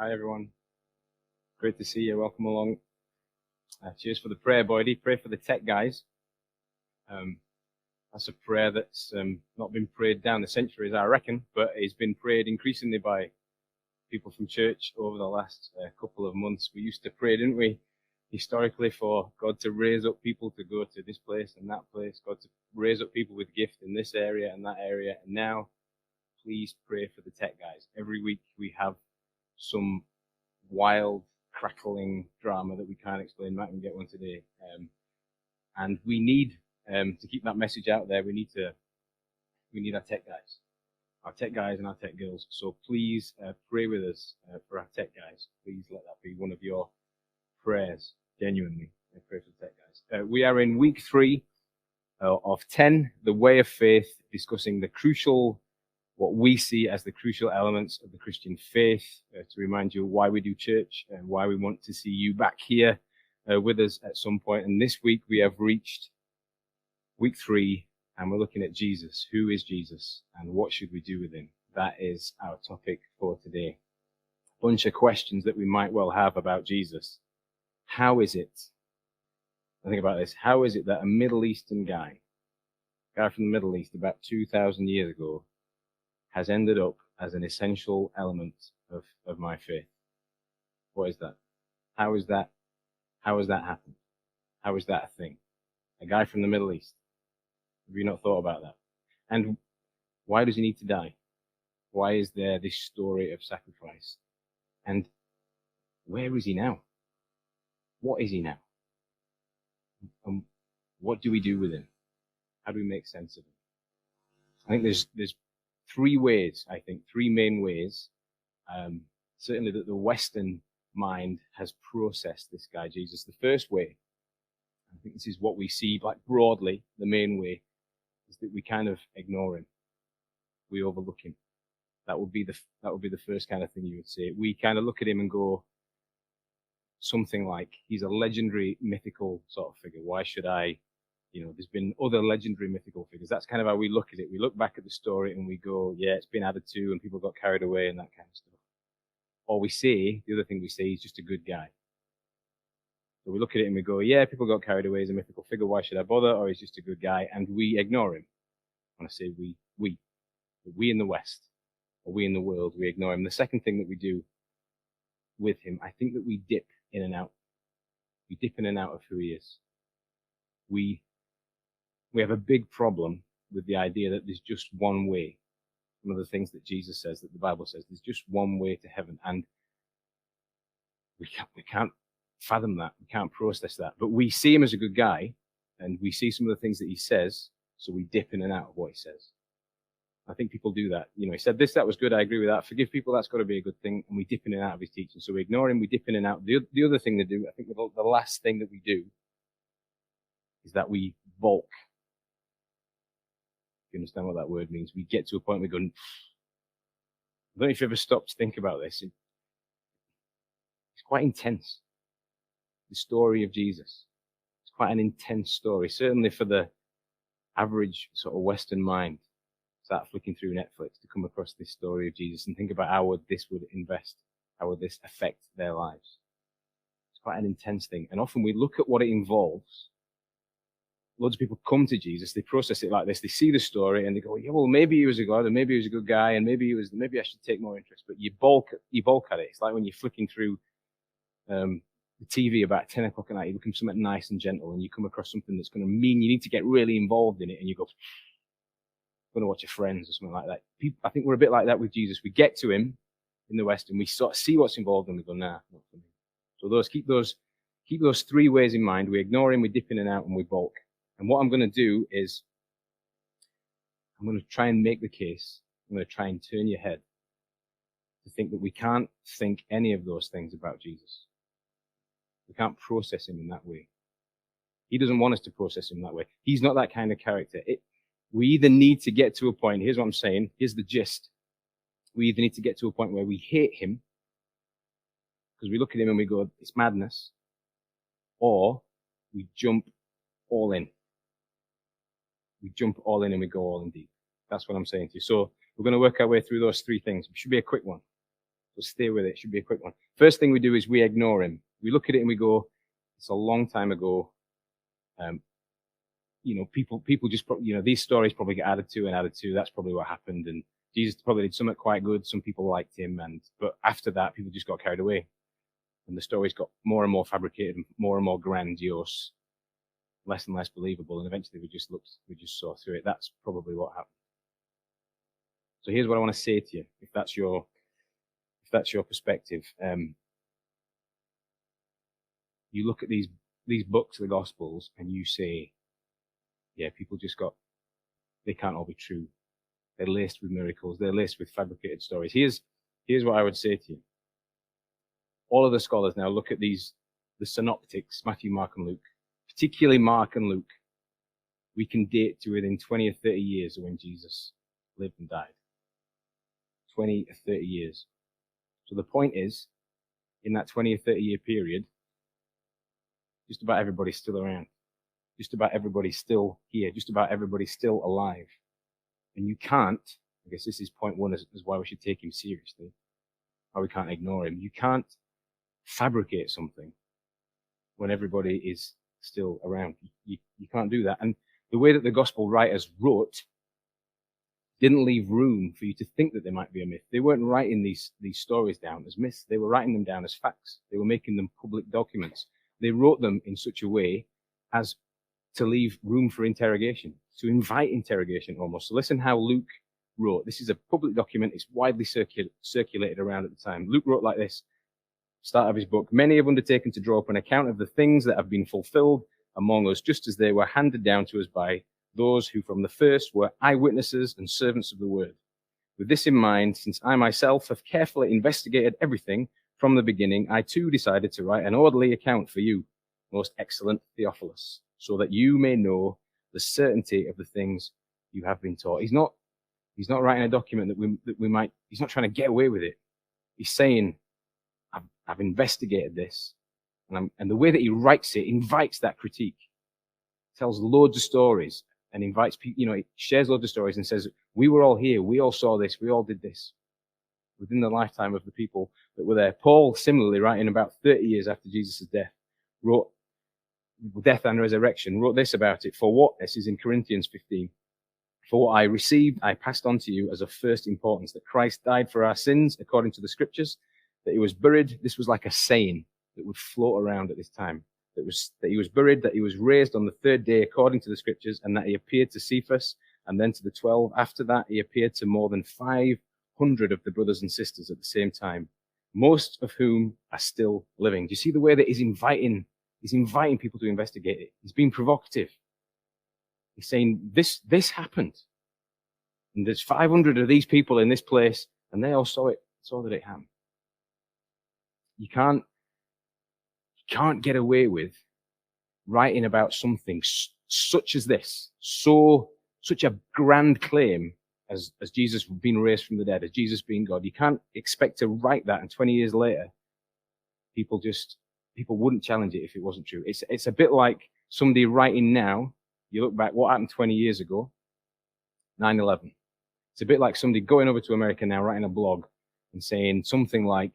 Hi, everyone. Great to see you. Welcome along. Cheers for the prayer, Boydie. Pray for the tech guys. That's a prayer that's not been prayed down the centuries, I reckon, but it's been prayed increasingly by people from church over the last couple of months. We used to pray, didn't we, historically, for God to raise up people to go to this place and that place, God to raise up people with gift in this area and that area. And now, please pray for the tech guys. Every week we have some wild, crackling drama that we can't explain. Matt can get one today. And we need to keep that message out there. We need our tech guys and our tech girls. So please pray with us for our tech guys. Please let that be one of your prayers. Genuinely, pray for the tech guys. We are in week 3 of 10, the way of faith, discussing what we see as the crucial elements of the Christian faith, to remind you why we do church and why we want to see you back here with us at some point. And this week we have reached week 3, and we're looking at Jesus. Who is Jesus, and what should we do with him? That is our topic for today. Bunch of questions that we might well have about Jesus. How is it? I think about this. How is it that a Middle Eastern guy from the Middle East about 2,000 years ago has ended up as an essential element of my faith? What is that? How has that happened? How is that a thing? A guy from the Middle East. Have you not thought about that? And why does he need to die? Why is there this story of sacrifice? And where is he now? What is he now? And what do we do with him? How do we make sense of him? I think there's 3 main ways, certainly that the Western mind has processed this guy, Jesus. The first way, I think this is what we see, like broadly, the main way, is that we kind of ignore him. We overlook him. That would be the first kind of thing you would say. We kind of look at him and go something like, he's a legendary mythical sort of figure. Why should I? There's been other legendary mythical figures. That's kind of how we look at it. We look back at the story and we go, yeah, it's been added to and people got carried away and that kind of stuff. Or the other thing we say, he's just a good guy. So we look at it and we go, yeah, people got carried away as a mythical figure. Why should I bother? Or he's just a good guy. And we ignore him. When I say we in the West, or we in the world, we ignore him. The second thing that we do with him, I think that we dip in and out. We dip in and out of who he is. We have a big problem with the idea that there's just one way. One of the things that Jesus says, that the Bible says, there's just one way to heaven. And we can't fathom that. We can't process that. But we see him as a good guy, and we see some of the things that he says, so we dip in and out of what he says. I think people do that. He said this, that was good, I agree with that. Forgive people, that's got to be a good thing. And we dip in and out of his teaching. So we ignore him, we dip in and out. The other thing to do, I think the last thing that we do, is that we bulk. You understand what that word means? We get to a point where we go, I don't know if you ever stopped to think about this. It's quite intense. The story of Jesus. It's quite an intense story, certainly for the average sort of Western mind. Start flicking through Netflix to come across this story of Jesus and think about how would this affect their lives. It's quite an intense thing. And often we look at what it involves. Loads of people come to Jesus, they process it like this, they see the story and they go, yeah, well, maybe he was a god, and maybe he was a good guy, and maybe I should take more interest. But you bulk at it. It's like when you're flicking through the TV about 10 o'clock at night, you're looking for something nice and gentle, and you come across something that's going to mean you need to get really involved in it, and you go, I'm going to watch your Friends or something like that. I think we're a bit like that with Jesus. We get to him in the West, and we sort of see what's involved, and we go, nah, not for me. So keep those 3 ways in mind. We ignore him, we dip in and out, and we bulk. And what I'm going to do is, I'm going to try and make the case. I'm going to try and turn your head to think that we can't think any of those things about Jesus. We can't process him in that way. He doesn't want us to process him that way. He's not that kind of character. We either need to get to a point, here's what I'm saying, here's the gist. We either need to get to a point where we hate him, because we look at him and we go, it's madness, or we jump all in. We jump all in and we go all in deep. That's what I'm saying to you. So we're going to work our way through those 3 things. It should be a quick one. So stay with it. It should be a quick one. First thing we do is we ignore him. We look at it and we go, it's a long time ago. People just, these stories probably get added to and added to. That's probably what happened. And Jesus probably did something quite good. Some people liked him. But after that, people just got carried away. And the stories got more and more fabricated, and more grandiose, less and less believable. And eventually we just saw through it. That's probably what happened. So here's what I want to say to you, if that's your perspective. You look at these books, the Gospels, and you say, yeah, people they can't all be true. They're laced with miracles. They're laced with fabricated stories. Here's what I would say to you. All of the scholars now look at the synoptics, Matthew, Mark, and Luke, particularly Mark and Luke. We can date to within 20 or 30 years of when Jesus lived and died. 20 or 30 years. So the point is, in that 20 or 30 year period, just about everybody's still around. Just about everybody's still here. Just about everybody's still alive. And you can't, I guess this is point one, is why we should take him seriously. Why we can't ignore him. You can't fabricate something when everybody is still around. You can't do that. And the way that the gospel writers wrote didn't leave room for you to think that there might be a myth. They weren't writing these stories down as myths. They were writing them down as facts. They were making them public documents. They wrote them in such a way as to leave room for interrogation, to invite interrogation almost. So listen how Luke wrote. This is a public document. It's widely circulated around at the time. Luke wrote like this, start of his book. Many have undertaken to draw up an account of the things that have been fulfilled among us, just as they were handed down to us by those who from the first were eyewitnesses and servants of the word. With this in mind, since I myself have carefully investigated everything from the beginning, I too decided to write an orderly account for you, most excellent Theophilus, so that you may know the certainty of the things you have been taught. He's not writing a document that we might, he's not trying to get away with it. He's saying, I've investigated this. And the way that he writes it invites that critique. Tells loads of stories and invites people, he shares loads of stories and says, we were all here. We all saw this. We all did this within the lifetime of the people that were there. Paul, similarly, writing about 30 years after Jesus' death, wrote death and resurrection, wrote this about it. For what, this is in Corinthians 15, for what I received, I passed on to you as of first importance, that Christ died for our sins according to the scriptures, that he was buried. This was like a saying that would float around at this time. That he was buried, that he was raised on the third day according to the scriptures, and that he appeared to Cephas and then to the 12. After that, he appeared to more than 500 of the brothers and sisters at the same time, most of whom are still living. Do you see the way that he's inviting people to investigate it? He's being provocative. He's saying, this happened. And there's 500 of these people in this place, and they all saw that it happened. You can't get away with writing about something such as this, such a grand claim as Jesus being raised from the dead, as Jesus being God. You can't expect to write that, and 20 years later, people wouldn't challenge it if it wasn't true. It's a bit like somebody writing now. You look back, what happened 20 years ago? 9/11. It's a bit like somebody going over to America now, writing a blog and saying something like,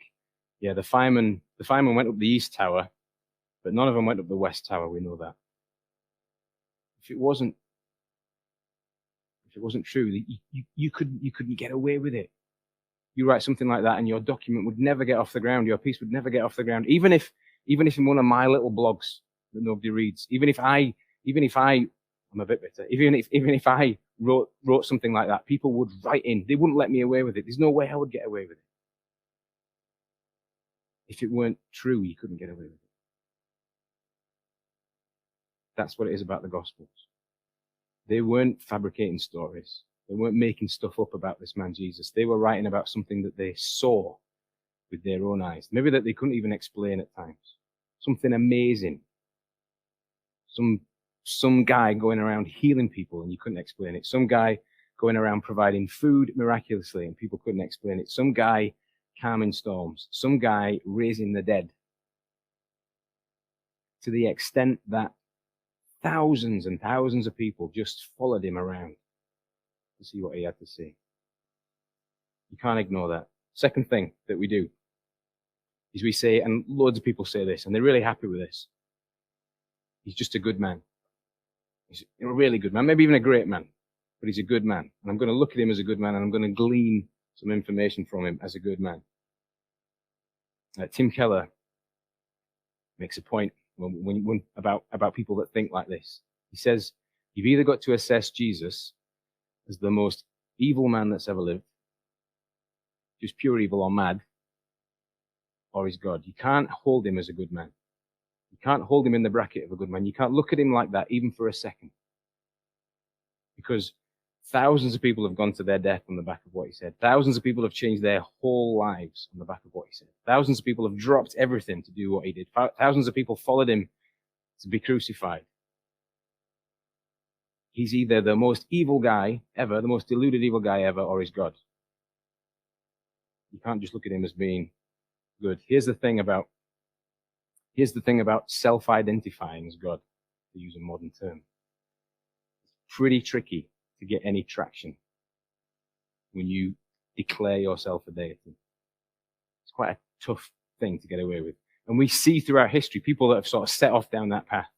yeah, the firemen went up the East Tower, but none of them went up the West Tower. We know that. If it wasn't true, you couldn't get away with it. You write something like that, and your document would never get off the ground. Your piece would never get off the ground, even if in one of my little blogs that nobody reads, even if I, I'm a bit bitter. Even if I wrote something like that, people would write in. They wouldn't let me away with it. There's no way I would get away with it. If it weren't true, you couldn't get away with it. That's what it is about the Gospels. They weren't fabricating stories. They weren't making stuff up about this man Jesus. They were writing about something that they saw with their own eyes. Maybe that they couldn't even explain at times. Something amazing. Some guy going around healing people and you couldn't explain it. Some guy going around providing food miraculously and people couldn't explain it. Some guy calming storms. Some guy raising the dead. To the extent that thousands and thousands of people just followed him around to see what he had to say. You can't ignore that. Second thing that we do is we say, and loads of people say this, and they're really happy with this, he's just a good man. He's a really good man, maybe even a great man, but he's a good man. And I'm going to look at him as a good man, and I'm going to glean some information from him as a good man. Tim Keller makes a point about people that think like this. He says, you've either got to assess Jesus as the most evil man that's ever lived, just pure evil or mad, or he's God. You can't hold him as a good man. You can't hold him in the bracket of a good man. You can't look at him like that even for a second. Because thousands of people have gone to their death on the back of what he said. Thousands of people have changed their whole lives on the back of what he said. Thousands of people have dropped everything to do what he did. Thousands of people followed him to be crucified. He's either the most evil guy ever, the most deluded evil guy ever, or he's God. You can't just look at him as being good. Here's the thing about self-identifying as God, to use a modern term. It's pretty tricky to get any traction when you declare yourself a deity. It's quite a tough thing to get away with. And we see throughout history people that have sort of set off down that path.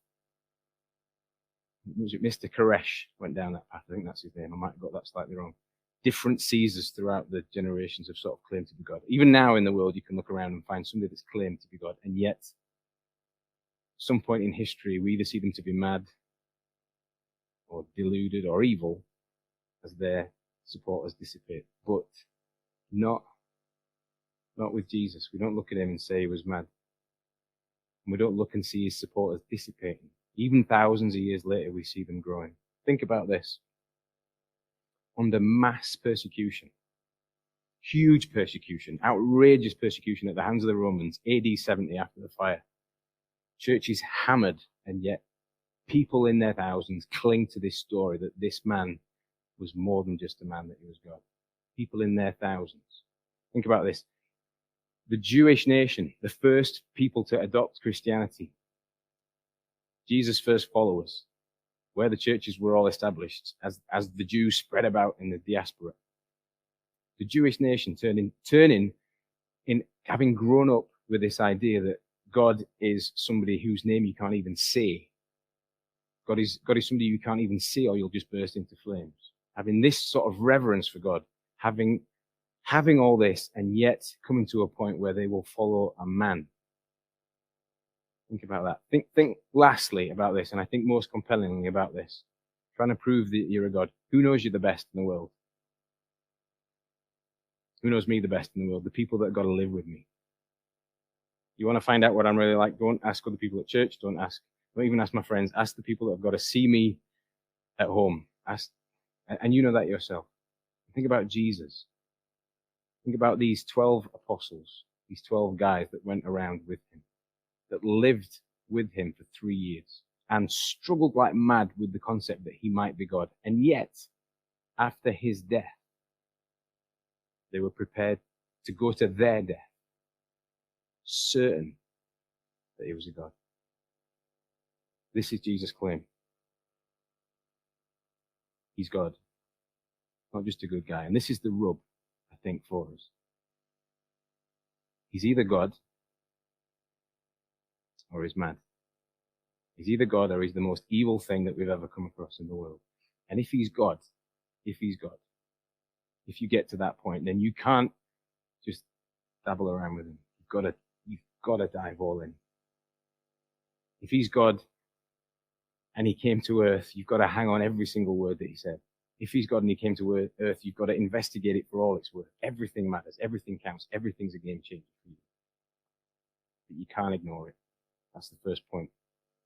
Was it Mr. Koresh went down that path? I think that's his name. I might have got that slightly wrong. Different Caesars throughout the generations have sort of claimed to be God. Even now in the world, you can look around and find somebody that's claimed to be God. And yet, at some point in history, we either see them to be mad or deluded or evil as their supporters dissipate. But not with Jesus. We don't look at him and say he was mad. And we don't look and see his supporters dissipating. Even thousands of years later, we see them growing. Think about this. Under mass persecution, huge persecution, outrageous persecution at the hands of the Romans, AD 70 after the fire. Church is hammered, and yet people in their thousands cling to this story that this man was more than just a man, that he was God. People in their thousands. Think about this. The Jewish nation, the first people to adopt Christianity, Jesus' first followers, where the churches were all established, as the Jews spread about in the diaspora. The Jewish nation turning in having grown up with this idea that God is somebody whose name you can't even say. God is somebody you can't even see, or you'll just burst into flames. Having this sort of reverence for God, having all this, and yet coming to a point where they will follow a man. Think about that. Think lastly about this, and I think most compellingly about this. Trying to prove that you're a God. Who knows you the best in the world? Who knows me the best in the world? The people that have got to live with me. You want to find out what I'm really like? Don't ask other people at church. Don't even ask my friends. Ask the people that have got to see me at home. And you know that yourself. Think about Jesus. Think about these 12 apostles, these 12 guys that went around with him, that lived with him for 3 years and struggled like mad with the concept that he might be God. And yet, after his death, they were prepared to go to their death, certain that he was a God. This is Jesus' claim. He's God, not just a good guy. And this is the rub, I think, for us. He's either God or he's mad. He's either God or he's the most evil thing that we've ever come across in the world. And if he's God, if you get to that point, then you can't just dabble around with him. You've got to dive all in. If he's God and he came to earth, you've got to hang on every single word that he said. If he's God and he came to earth, you've got to investigate it for all it's worth. Everything matters. Everything counts. Everything's a game changer for you. But you can't ignore it. That's the first point.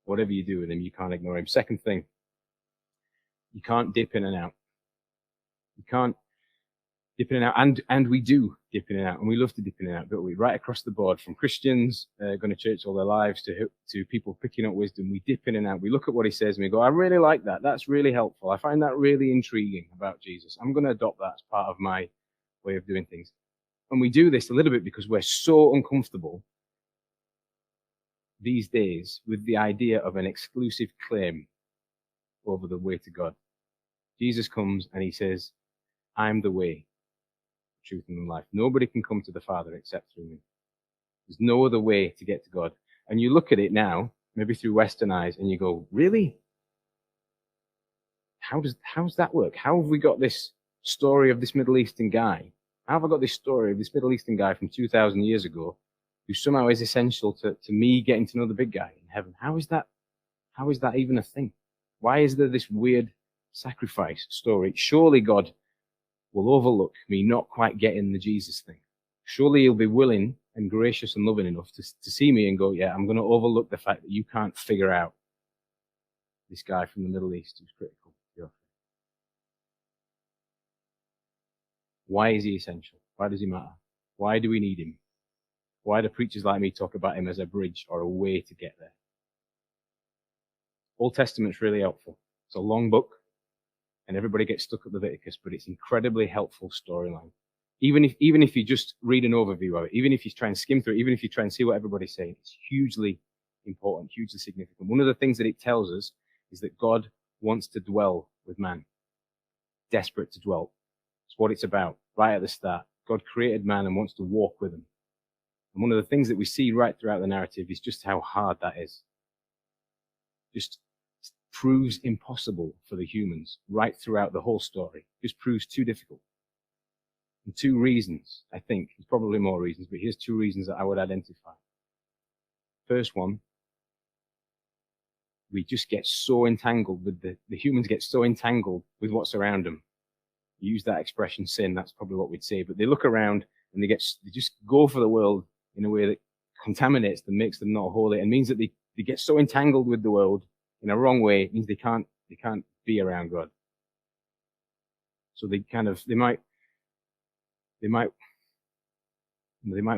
Whatever you do with him, you can't ignore him. Second thing, you can't dip in and out. You can't dip in and out. And we do dip in and out. And we love to dip in and out, don't we? Right across the board, from Christians going to church all their lives to people picking up wisdom, we dip in and out. We look at what he says and we go, I really like that. That's really helpful. I find that really intriguing about Jesus. I'm going to adopt that as part of my way of doing things. And we do this a little bit because we're so uncomfortable these days with the idea of an exclusive claim over the way to God. Jesus comes and he says, I'm the way, truth, and the life. Nobody can come to the Father except through me. There's no other way to get to God. And you look at it now, maybe through Western eyes, and you go, really? How's that work? How have we got this story of this Middle Eastern guy? How have I got this story of this Middle Eastern guy from 2,000 years ago who somehow is essential to me getting to know the big guy in heaven? How is that even a thing? Why is there this weird sacrifice story? Surely God will overlook me not quite getting the Jesus thing. Surely he'll be willing and gracious and loving enough to see me and go, yeah, I'm going to overlook the fact that you can't figure out this guy from the Middle East who's critical. Why is he essential? Why does he matter? Why do we need him? Why do preachers like me talk about him as a bridge or a way to get there? Old Testament's really helpful. It's a long book, and everybody gets stuck at Leviticus, but it's incredibly helpful storyline. Even if you just read an overview of it, even if you try and skim through it, even if you try and see what everybody's saying, it's hugely important, hugely significant. One of the things that it tells us is that God wants to dwell with man. Desperate to dwell. It's what it's about, right at the start. God created man and wants to walk with him. And one of the things that we see right throughout the narrative is just how hard that is. Just proves impossible for the humans right throughout the whole story. Just proves too difficult. And two reasons, I think, there's probably more reasons, but here's two reasons that I would identify. First one, we just get so entangled with the humans get so entangled with what's around them. Use that expression, sin, that's probably what we'd say, but they look around and they just go for the world in a way that contaminates them, makes them not holy, and means that they get so entangled with the world in a wrong way. It means they can't be around God. So they might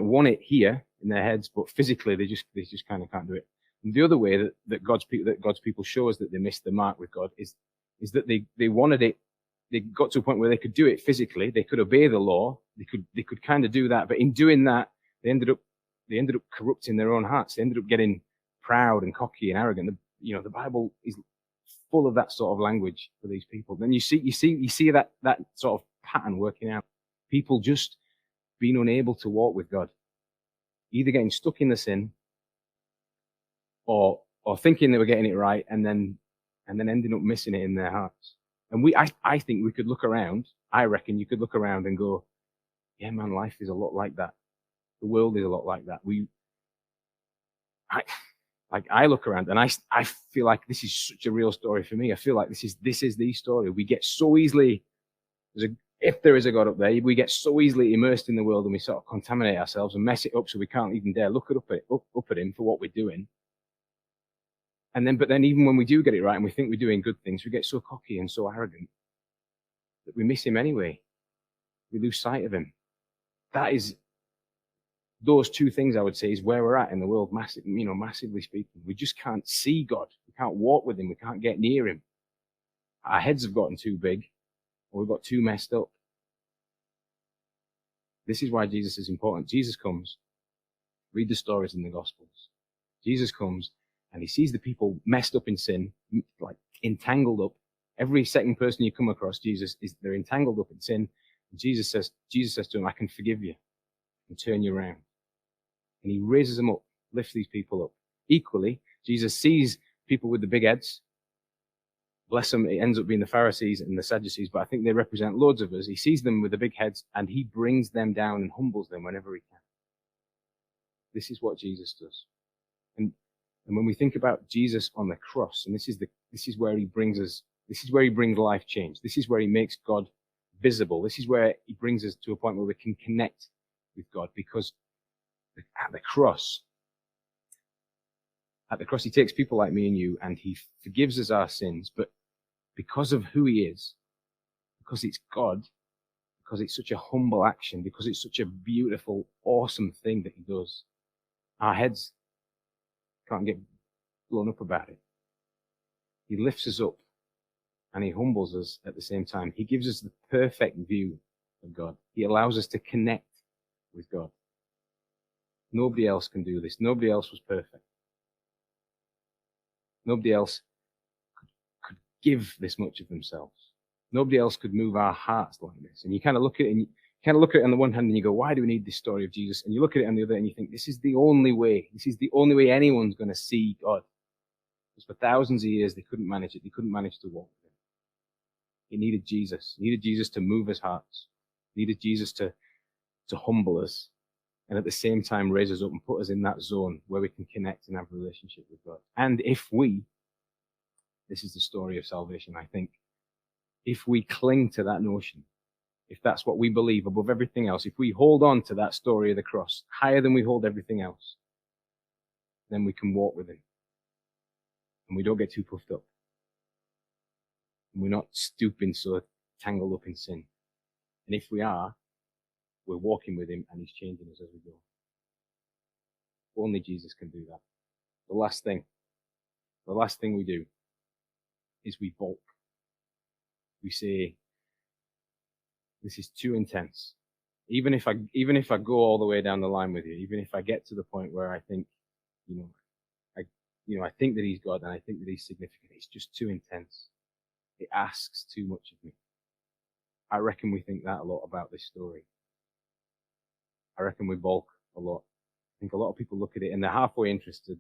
want it here in their heads, but physically they just kind of can't do it. And the other way that God's people show us that they missed the mark with God is that they wanted it. They got to a point where they could do it physically. They could obey the law. They could kind of do that. But in doing that, they ended up corrupting their own hearts. They ended up getting proud and cocky and arrogant. The Bible is full of that sort of language for these people. Then you see that sort of pattern working out. People just being unable to walk with God, either getting stuck in the sin, or thinking they were getting it right, and then ending up missing it in their hearts. And I think we could look around. I reckon you could look around and go, yeah, man, life is a lot like that. The world is a lot like that. I look around and I feel like this is such a real story for me. I feel like this is the story. We get so easily, if there is a God up there, we get so easily immersed in the world and we sort of contaminate ourselves and mess it up so we can't even dare look up at him for what we're doing. But then even when we do get it right and we think we're doing good things, we get so cocky and so arrogant that we miss him anyway. We lose sight of him. Those two things, I would say, is where we're at in the world, massively speaking. We just can't see God. We can't walk with him. We can't get near him. Our heads have gotten too big, or we've got too messed up. This is why Jesus is important. Jesus comes. Read the stories in the Gospels. Jesus comes, and he sees the people messed up in sin, like entangled up. Every second person you come across, they're entangled up in sin. And Jesus says to him, I can forgive you and turn you around. And he raises them up, lifts these people up. Equally, Jesus sees people with the big heads. Bless them, it ends up being the Pharisees and the Sadducees, but I think they represent loads of us. He sees them with the big heads and he brings them down and humbles them whenever he can. This is what Jesus does. And when we think about Jesus on the cross, and this is where he brings life change. This is where he makes God visible. This is where he brings us to a point where we can connect with God, because at the cross, he takes people like me and you and he forgives us our sins, but because of who he is, because it's God, because it's such a humble action, because it's such a beautiful, awesome thing that he does, our heads can't get blown up about it. He lifts us up and he humbles us at the same time. He gives us the perfect view of God. He allows us to connect with God. Nobody else can do this. Nobody else was perfect. Nobody else could give this much of themselves. Nobody else could move our hearts like this. And you kind of look at it and kind of look at it on the one hand and you go, why do we need this story of Jesus? And you look at it on the other and you think, this is the only way. This is the only way anyone's going to see God. Because for thousands of years, they couldn't manage it. They couldn't manage to walk with him. He needed Jesus. He needed Jesus to move his hearts. He needed Jesus to humble us. And at the same time, raise us up and put us in that zone where we can connect and have a relationship with God. And this is the story of salvation, I think, if we cling to that notion, if that's what we believe above everything else, if we hold on to that story of the cross higher than we hold everything else, then we can walk with him. And we don't get too puffed up. And we're not stooping so tangled up in sin. And if we are, we're walking with him and he's changing us as we go. Only Jesus can do that. The last thing we do is we balk. We say, this is too intense. Even if I go all the way down the line with you, even if I get to the point where I think, I think that he's God and I think that he's significant, it's just too intense. It asks too much of me. I reckon we think that a lot about this story. I reckon we balk a lot. I think a lot of people look at it and they're halfway interested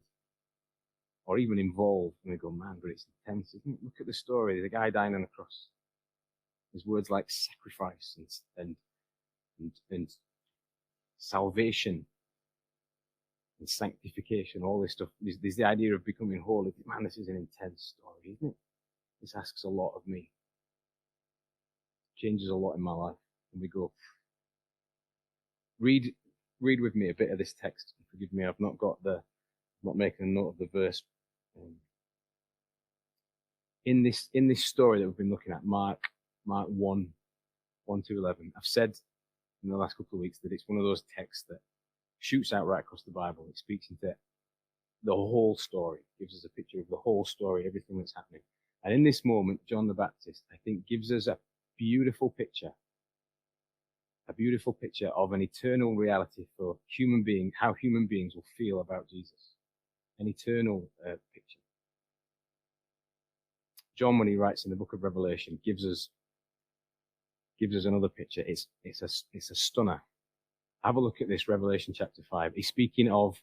or even involved and they go, man, but it's intense, isn't it? Look at the story. There's a guy dying on a cross. There's words like sacrifice and salvation and sanctification, all this stuff. There's the idea of becoming holy. Man, this is an intense story, isn't it? This asks a lot of me. Changes a lot in my life. And we go, read with me a bit of this text. Forgive me, I'm not making a note of the verse. In this story that we've been looking at, Mark 1 to 11, I've said in the last couple of weeks that it's one of those texts that shoots out right across the Bible. It speaks into the whole story, gives us a picture of the whole story, everything that's happening. And in this moment, John the Baptist, I think, gives us a beautiful picture of an eternal reality for human beings, how human beings will feel about Jesus. An eternal picture. John, when he writes in the book of Revelation, gives us another picture. It's a stunner. Have a look at this, Revelation chapter 5. He's speaking of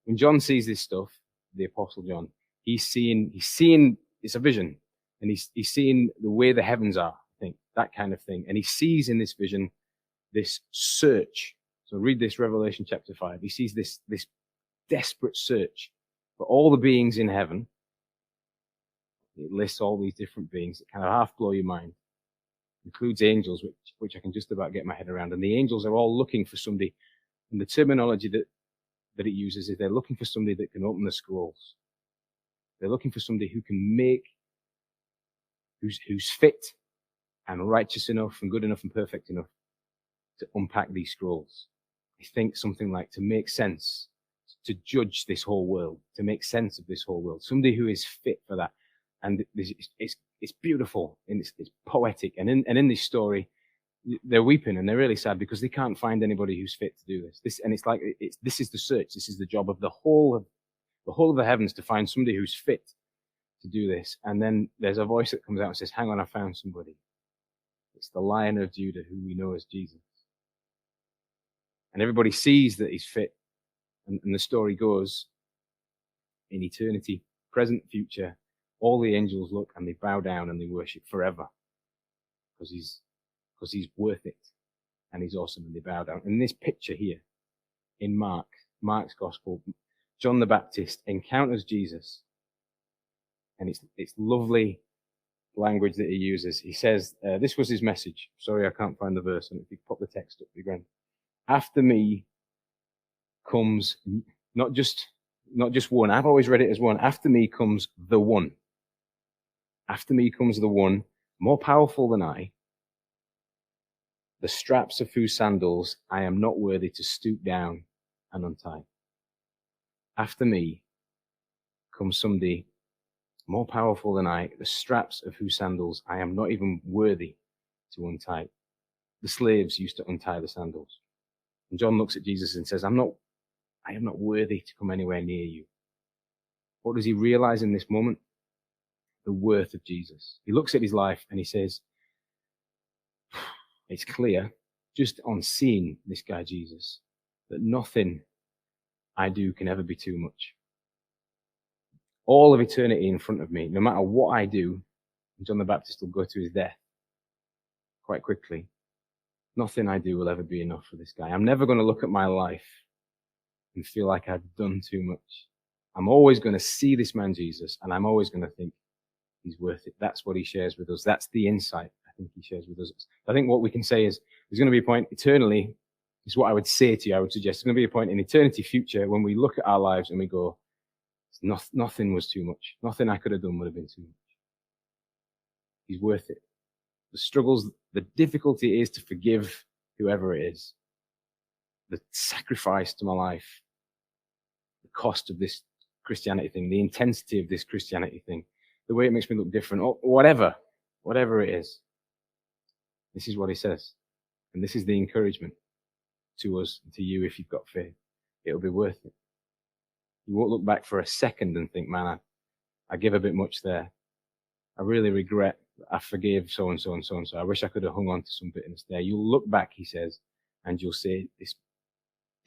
when John sees this stuff, the Apostle John, he's seeing it's a vision, and he's seeing the way the heavens are, I think, that kind of thing. And he sees in this vision this search. So read this, Revelation chapter 5. He sees this desperate search for all the beings in heaven. It lists all these different beings that kind of half blow your mind. Includes angels, which I can just about get my head around. And the angels are all looking for somebody, and the terminology that it uses is they're looking for somebody that can open the scrolls. They're looking for somebody who can who's fit and righteous enough and good enough and perfect enough to unpack these scrolls. I think something like to make sense, to judge this whole world, to make sense of this whole world. Somebody who is fit for that. And it's beautiful and it's poetic. And in this story, they're weeping and they're really sad because they can't find anybody who's fit to do this. This is the search. This is the job of the whole of the heavens, to find somebody who's fit to do this. And then there's a voice that comes out and says, hang on, I found somebody. It's the Lion of Judah, who we know as Jesus. And everybody sees that he's fit. And the story goes, in eternity, present, future, all the angels look and they bow down and they worship forever because he's worth it and he's awesome, and they bow down. And this picture here in Mark's gospel, John the Baptist encounters Jesus, and it's lovely language that he uses. He says, this was his message. Sorry, I can't find the verse, and if you pop the text up, it'd be grand. After me comes not just one. I've always read it as one. After me comes the one. After me comes the one, more powerful than I, the straps of whose sandals I am not worthy to stoop down and untie. After me comes somebody more powerful than I, the straps of whose sandals I am not even worthy to untie. The slaves used to untie the sandals. And John looks at Jesus and says, I am not worthy to come anywhere near you. What does he realize in this moment? The worth of Jesus. He looks at his life and he says, it's clear, just on seeing this guy Jesus, that nothing I do can ever be too much. All of eternity in front of me, no matter what I do, John the Baptist will go to his death quite quickly. Nothing I do will ever be enough for this guy. I'm never going to look at my life and feel like I've done too much. I'm always going to see this man Jesus, and I'm always going to think he's worth it. That's what he shares with us. That's the insight I think he shares with us. I think what we can say is there's going to be a point eternally, is what I would say to you. I would suggest there's going to be a point in eternity future when we look at our lives and we go, nothing was too much. Nothing I could have done would have been too much. He's worth it. The struggles, the difficulty is to forgive whoever it is. The sacrifice to my life, the cost of this Christianity thing, the intensity of this Christianity thing, the way it makes me look different, or whatever it is. This is what he says. And this is the encouragement to us, to you, if you've got faith. It'll be worth it. You won't look back for a second and think, man, I give a bit much there. I really regret that I forgave so-and-so and so-and-so. I wish I could have hung on to some bitterness there. You'll look back, he says, and you'll say,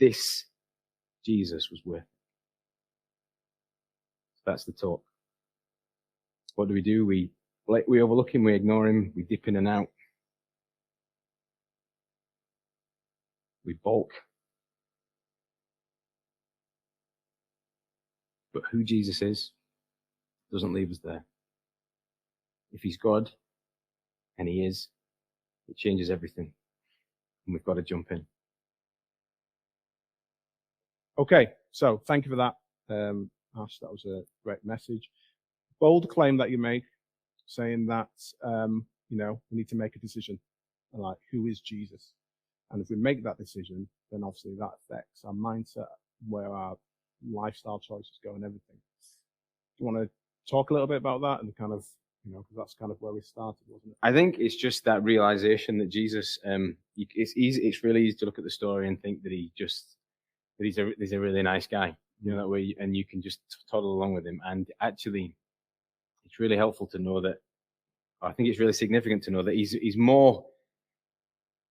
this Jesus was worth it. That's the talk. What do? We overlook him, we ignore him, we dip in and out. We balk. But who Jesus is doesn't leave us there. If he's God, and he is, it changes everything. And we've got to jump in. Okay, so thank you for that, Ash. That was a great message. Bold claim that you make, saying that, we need to make a decision. Like, who is Jesus? And if we make that decision, then obviously that affects our mindset, where our lifestyle choices go and everything. Do you want to talk a little bit about that and kind of, because that's kind of where we started, wasn't it? I think it's just that realization that Jesus, it's really easy to look at the story and think that he's a really nice guy, that way, and you can just toddle along with him. And actually, it's really helpful to know that, I think it's really significant to know that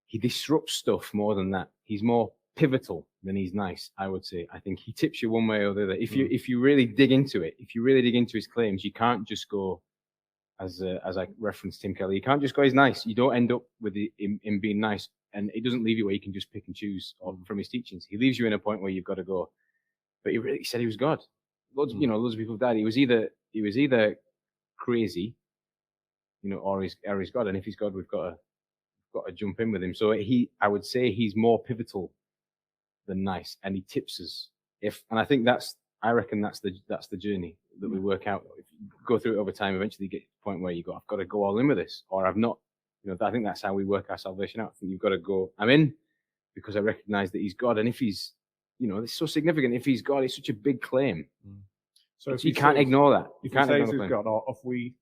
he disrupts stuff more than that. He's more pivotal than he's nice, I would say. I think he tips you one way or the other. If you really dig into it, if you really dig into his claims, you can't just go, as I referenced Tim Keller, you can't just go, he's nice. You don't end up with him being nice. And it doesn't leave you where you can just pick and choose from his teachings. He leaves you in a point where you've got to go, but he really said he was God. Loads of people died. He was either crazy, or he's God. And if he's God, we've got to jump in with him. So I would say he's more pivotal than nice, and he tips us. And I think I reckon that's the journey that we work out. If you go through it over time, eventually you get to the point where you go, I've got to go all in with this, or I've not. I think that's how we work our salvation out. I think you've got to go, I'm in, because I recognize that he's God. And if he's, it's so significant. If he's God, it's such a big claim. So if you can't ignore that. If he says he's God, or if we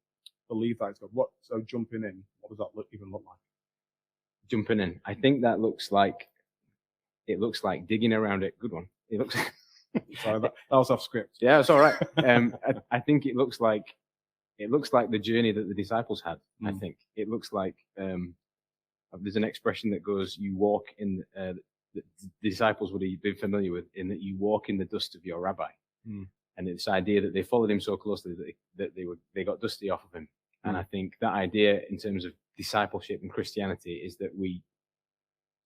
believe that he's God, so jumping in, what does that even look like? Jumping in. I think that looks like digging around it. Good one. It looks Sorry, that was off script. Yeah, it's all right. I think it looks like the journey that the disciples had. I think it looks like there's an expression that goes, you walk in that the disciples would have been familiar with, in that you walk in the dust of your rabbi. And it's the idea that they followed him so closely that they got dusty off of him. And I think that idea in terms of discipleship and Christianity is that me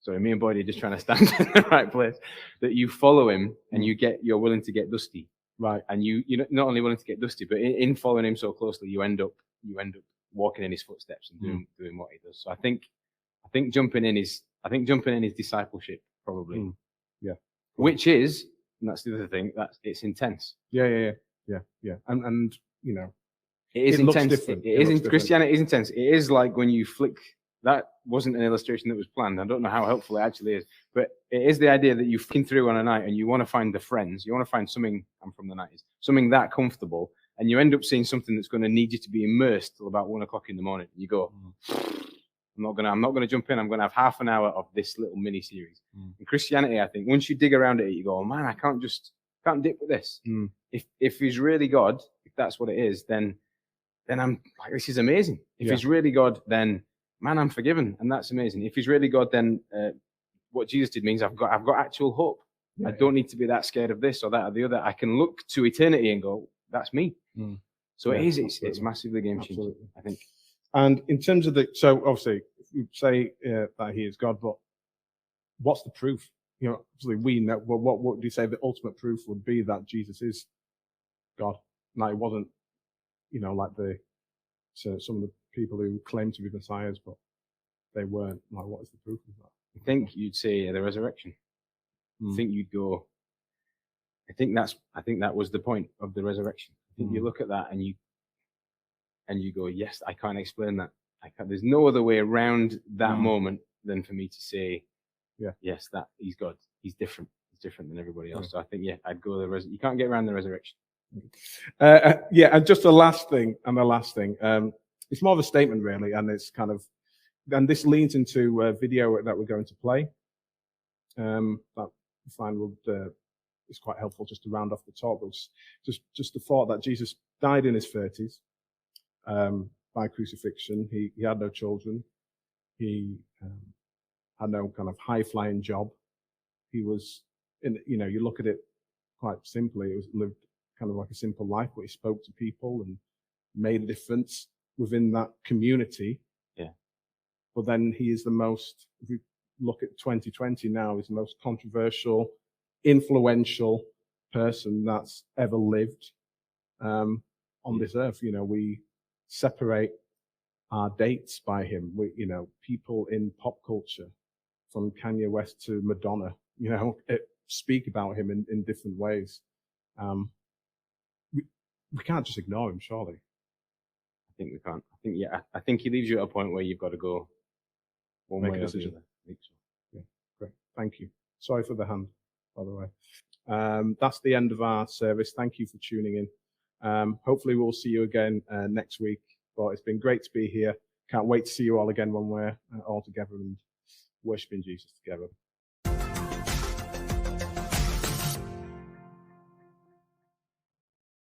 and Boyd are just trying to stand in the right place, that you follow him and you're willing to get dusty. Right. And you're not only willing to get dusty, but in following him so closely, you end up walking in his footsteps and doing what he does. So I think jumping in is discipleship, probably. Yeah. Which is, and that's the other thing, it's intense. Yeah. And it is intense. Christianity is intense. It is like when you flick. That wasn't an illustration that was planned. I don't know how helpful it actually is, but it is the idea that you're flicking through on a night and you want to find the friends. You want to find something. I'm from the 90s. Something that comfortable, and you end up seeing something that's going to need you to be immersed till about 1 o'clock in the morning. You go, I'm not gonna jump in. I'm gonna have half an hour of this little mini series. In Christianity, I think once you dig around it, you go, oh man, I can't dip with this. If he's really God, if that's what it is, then I'm like, this is amazing. If he's really God, then man, I'm forgiven, and that's amazing. If he's really God, then what Jesus did means I've got actual hope. Yeah, I don't need to be that scared of this or that or the other. I can look to eternity and go, that's me. Mm. So Yeah, it's massively game changing, absolutely. I think. And in terms of so obviously you say that he is God, but what's the proof? You know, obviously we know. What would you say the ultimate proof would be that Jesus is God? Like it wasn't, you know, like some of the people who claim to be messiahs, but they weren't. Like, what is the proof of that? I think you'd say the resurrection. I think you'd go. I think that was the point of the resurrection. I think you look at that and you go, yes, I can't explain that. There's no other way around that moment than for me to say, yes, that he's God. He's different. He's different than everybody else. So I think, I'd go you can't get around the resurrection. And just the last thing, it's more of a statement really, and it's kind of, and this leans into a video that we're going to play. That I find is quite helpful just to round off the talk. But just the thought that Jesus died in his 30s by crucifixion. He had no children. He had no kind of high flying job. He was you look at it quite simply. It was lived kind of like a simple life, but he spoke to people and made a difference within that community. Yeah. But then he is the most, if you look at 2020 now, he's the most controversial, influential person that's ever lived on this earth. You know, we separate our dates by him. People in pop culture, from Kanye West to Madonna, speak about him in different ways. We can't just ignore him, surely. I think we can't. I think he leaves you at a point where you've got to go one Make way a or the decision. other. I think so. Yeah, great. Thank you. Sorry for the hand, by the way. That's the end of our service. Thank you for tuning in. Hopefully we'll see you again next week. But it's been great to be here. Can't wait to see you all again when we're all together and worshiping Jesus together.